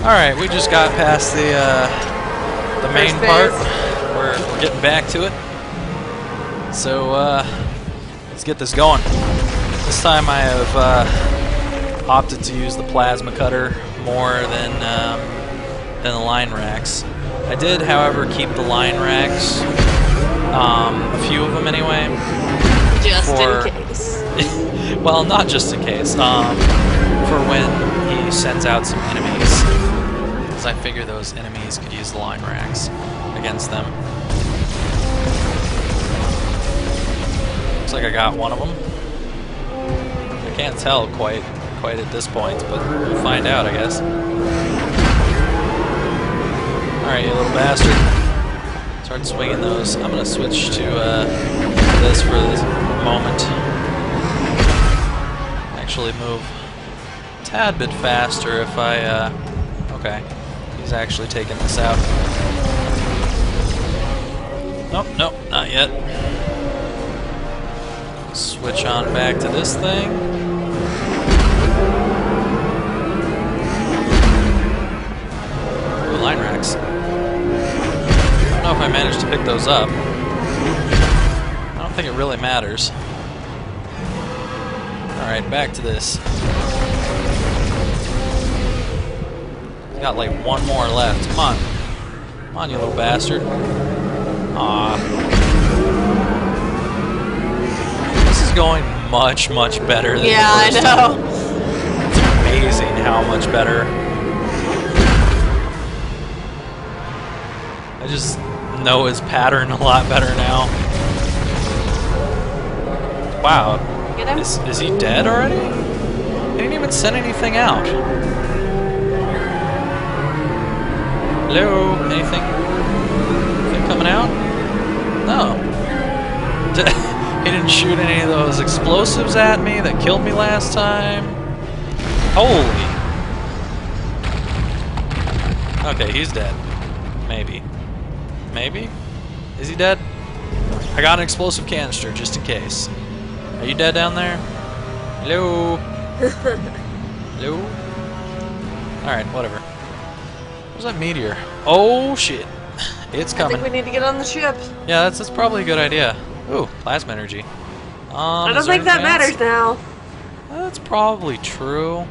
Alright, we just got past the main part. We're getting back to it. So, let's get this going. This time I have opted to use the plasma cutter more than the line racks. I did, however, keep the line racks, a few of them anyway. Just in case. Well, not just in case. For when he sends out some enemies. Because I figure those enemies could use the line racks against them. Looks like I got one of them. I can't tell quite at this point, but we'll find out, I guess. Alright, you little bastard. Start swinging those. I'm going to switch to this for this moment. Actually move a tad bit faster if I... okay. He's actually taking this out. Nope, nope, not yet. Switch on back to this thing. Ooh, line racks. I don't know if I managed to pick those up. I don't think it really matters. Alright, back to this. Got like one more left. Come on. Come on, you little bastard. Aww. This is going much, much better than the first I know. time. It's amazing how much better. I just know his pattern a lot better now. Wow. Get him? Is he dead already? He didn't even send anything out. Hello? Anything? Anything coming out? No. He didn't shoot any of those explosives at me that killed me last time. Holy. Okay, he's dead. Maybe. Maybe? Is he dead? I got an explosive canister, just in case. Are you dead down there? Hello? Hello? Alright, whatever. Where's that meteor? Oh, shit. It's coming. I think we need to get on the ship. Yeah, that's probably a good idea. Ooh, plasma energy. I don't think that matters now. That's probably true.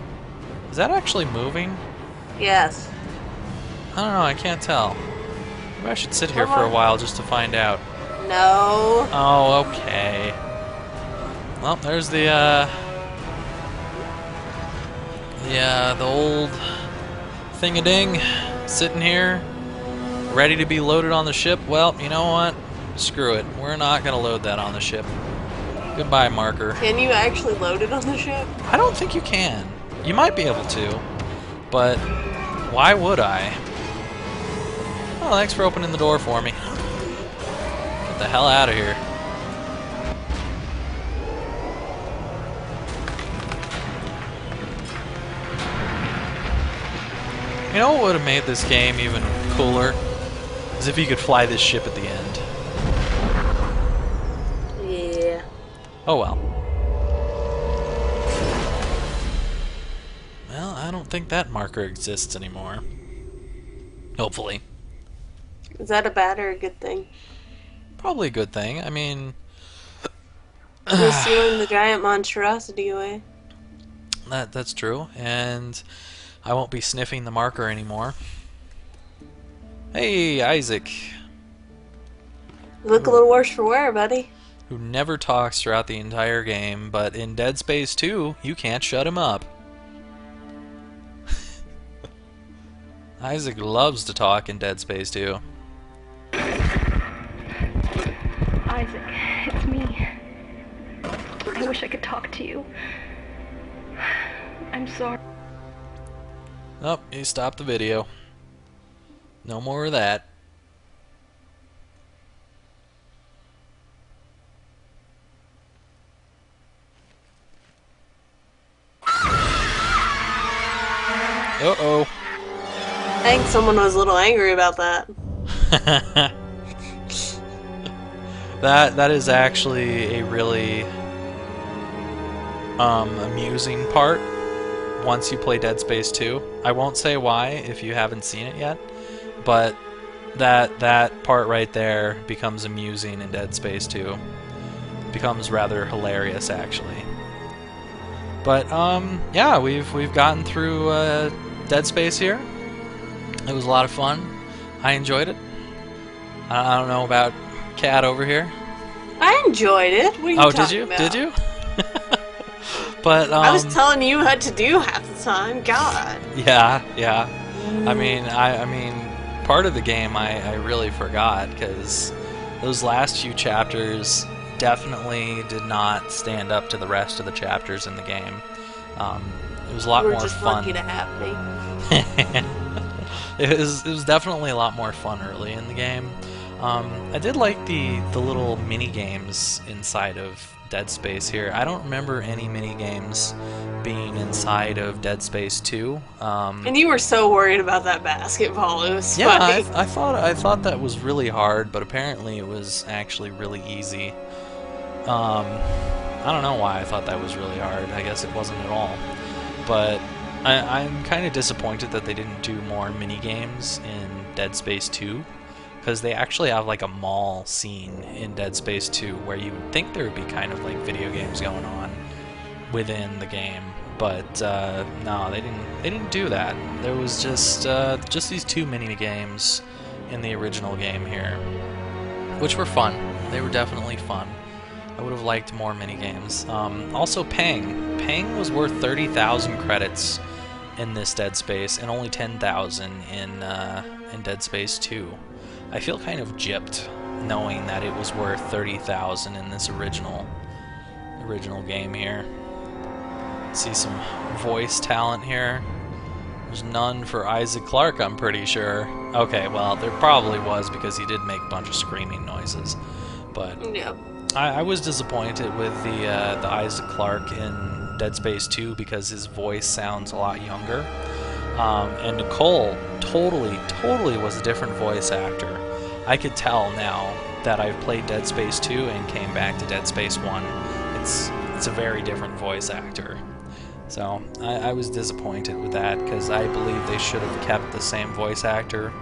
Is that actually moving? Yes. I don't know, I can't tell. Maybe I should sit here for a while just to find out. No. Oh, okay. Well, there's the old thing-a-ding sitting here, ready to be loaded on the ship. Well, you know what? Screw it. We're not going to load that on the ship. Goodbye, marker. Can you actually load it on the ship? I don't think you can. You might be able to, but why would I? Oh, thanks for opening the door for me. Get the hell out of here. You know what would have made this game even cooler? Is if you could fly this ship at the end. Yeah. Oh well. Well, I don't think that marker exists anymore. Hopefully. Is that a bad or a good thing? Probably a good thing. I mean... We're sealing the giant monstrosity away. That's true. And I won't be sniffing the marker anymore. Hey, Isaac. You look a little worse for wear, buddy. Who never talks throughout the entire game, but in Dead Space 2, you can't shut him up. Isaac loves to talk in Dead Space 2. Isaac, it's me. I wish I could talk to you. I'm sorry. Oh, he stopped the video. No more of that. Uh-oh. I think someone was a little angry about that. That is actually a really amusing part once you play Dead Space 2. I won't say why if you haven't seen it yet, but that part right there becomes amusing in Dead Space 2. It becomes rather hilarious, actually. But yeah, we've gotten through Dead Space here. It was a lot of fun. I enjoyed it. I don't know about Kat over here. I enjoyed it. What are you talking about? Did you? But I was telling you what to do half the time. God. Yeah. I mean, part of the game I really forgot because those last few chapters definitely did not stand up to the rest of the chapters in the game. It was a lot more fun. You were just lucky to have me. It was definitely a lot more fun early in the game. I did like the little mini games inside of Dead Space here. I don't remember any mini games being inside of Dead Space 2. And you were so worried about that basketball. It was yeah, funny. I thought that was really hard, but apparently it was actually really easy. I don't know why I thought that was really hard. I guess it wasn't at all. But I'm kind of disappointed that they didn't do more mini games in Dead Space 2, because they actually have like a mall scene in Dead Space 2 where you would think there would be kind of like video games going on within the game, but no, they didn't do that. There was just these 2 mini games in the original game here, which were fun. They were definitely fun. I would have liked more mini games. Also, Pang was worth 30,000 credits in this Dead Space and only 10,000 in Dead Space 2. I feel kind of gypped knowing that it was worth 30,000 in this original game here. See some voice talent here. There's none for Isaac Clarke, I'm pretty sure. Okay, well, there probably was because he did make a bunch of screaming noises. But Yeah. I was disappointed with the Isaac Clarke in Dead Space 2 because his voice sounds a lot younger. And Nicole totally was a different voice actor. I could tell now that I've played Dead Space 2 and came back to Dead Space 1. It's a very different voice actor. So I was disappointed with that because I believe they should have kept the same voice actor.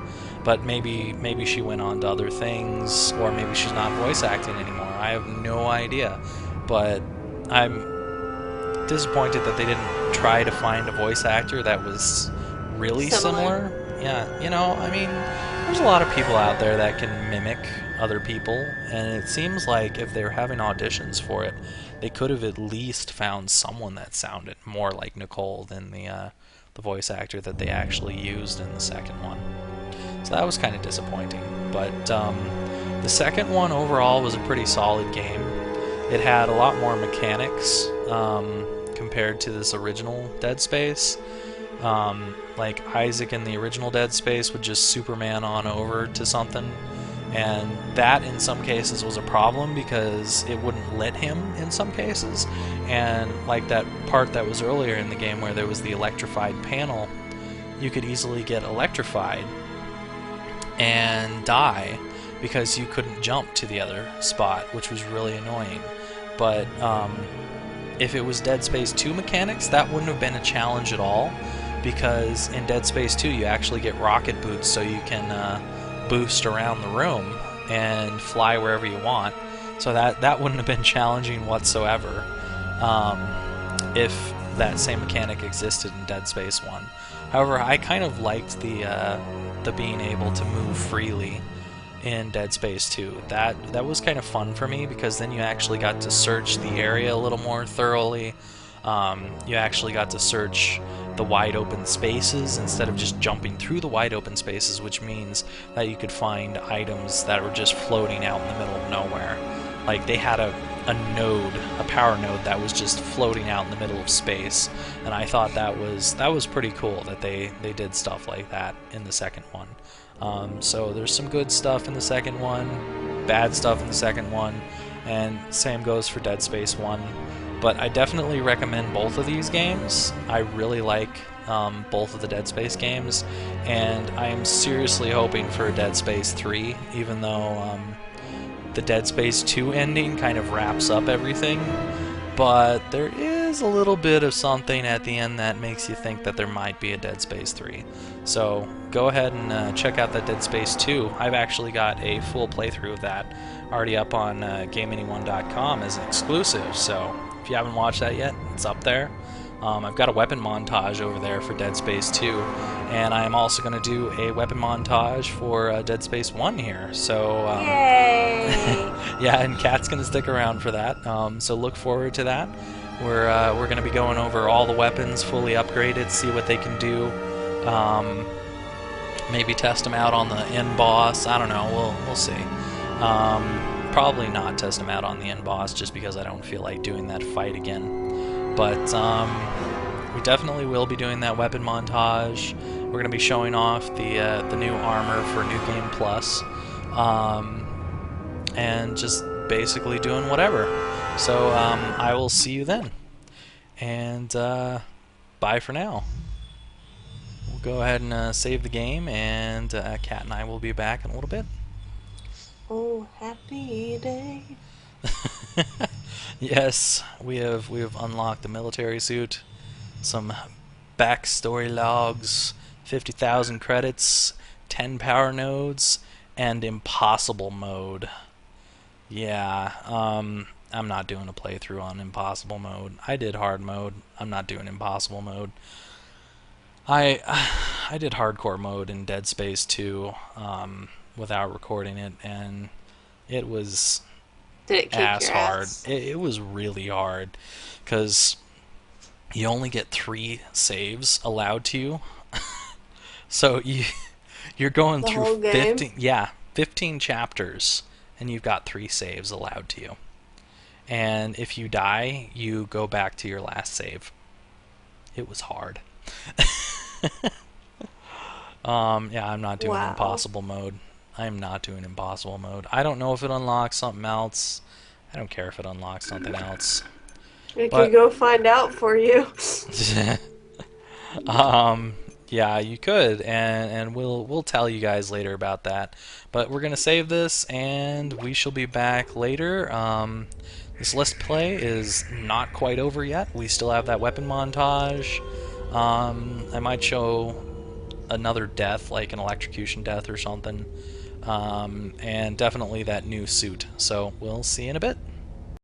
But maybe she went on to other things, or maybe she's not voice acting anymore. I have no idea. But I'm disappointed that they didn't try to find a voice actor that was really similar. Yeah, you know, I mean, there's a lot of people out there that can mimic other people, and it seems like if they were having auditions for it, they could have at least found someone that sounded more like Nicole than the voice actor that they actually used in the second one. So that was kind of disappointing. But the second one overall was a pretty solid game. It had a lot more mechanics compared to this original Dead Space. Like Isaac in the original Dead Space would just Superman on over to something, and that in some cases was a problem because it wouldn't let him in some cases. And like that part that was earlier in the game where there was the electrified panel, you could easily get electrified and die because you couldn't jump to the other spot, which was really annoying. But if it was Dead Space 2 mechanics, that wouldn't have been a challenge at all, because in Dead Space 2 you actually get rocket boots so you can boost around the room and fly wherever you want. So that wouldn't have been challenging whatsoever if that same mechanic existed in Dead Space 1. However, I kind of liked the being able to move freely in Dead Space 2. That was kind of fun for me because then you actually got to search the area a little more thoroughly. You actually got to search the wide open spaces instead of just jumping through the wide open spaces, which means that you could find items that were just floating out in the middle of nowhere. Like they had a power node that was just floating out in the middle of space, and I thought that was pretty cool that they did stuff like that in the second one. So there's some good stuff in the second one, bad stuff in the second one, and same goes for Dead Space 1. But I definitely recommend both of these games. I really like both of the Dead Space games, and I am seriously hoping for a Dead Space 3, even though the Dead Space 2 ending kind of wraps up everything. But there is is a little bit of something at the end that makes you think that there might be a Dead Space 3. So go ahead and check out that Dead Space 2. I've actually got a full playthrough of that already up on GameAnyone.com as an exclusive, so if you haven't watched that yet, it's up there. I've got a weapon montage over there for Dead Space 2, and I'm also going to do a weapon montage for Dead Space 1 here. So, Yay! yeah, and Kat's going to stick around for that. So look forward to that. We're going to be going over all the weapons fully upgraded, see what they can do. Maybe test them out on the end boss. I don't know. We'll see. Probably not test them out on the end boss, just because I don't feel like doing that fight again. But we definitely will be doing that weapon montage. We're going to be showing off the new armor for New Game Plus, and just basically doing whatever. So I will see you then, and bye for now. We'll go ahead and save the game, and Kat and I will be back in a little bit. Oh, happy day. Yes, we have unlocked the military suit, some backstory logs, 50,000 credits, 10 power nodes, and impossible mode. Yeah, I'm not doing a playthrough on impossible mode. I did hard mode. I'm not doing impossible mode. I did hardcore mode in Dead Space 2 without recording it, and it was Did it kick ass your hard. ass? It was really hard because you only get 3 saves allowed to you. So you're going The through whole game? 15 chapters, and you've got 3 saves allowed to you. And if you die, you go back to your last save. It was hard. Yeah, I'm not doing Wow. impossible mode. I'm not doing impossible mode. I don't know if it unlocks something else. I don't care if it unlocks something else. We But- could go find out for you. Yeah, you could, and we'll tell you guys later about that. But we're gonna save this, and we shall be back later. This Let's Play is not quite over yet. We still have that weapon montage. I might show another death, like an electrocution death or something, and definitely that new suit. So we'll see you in a bit.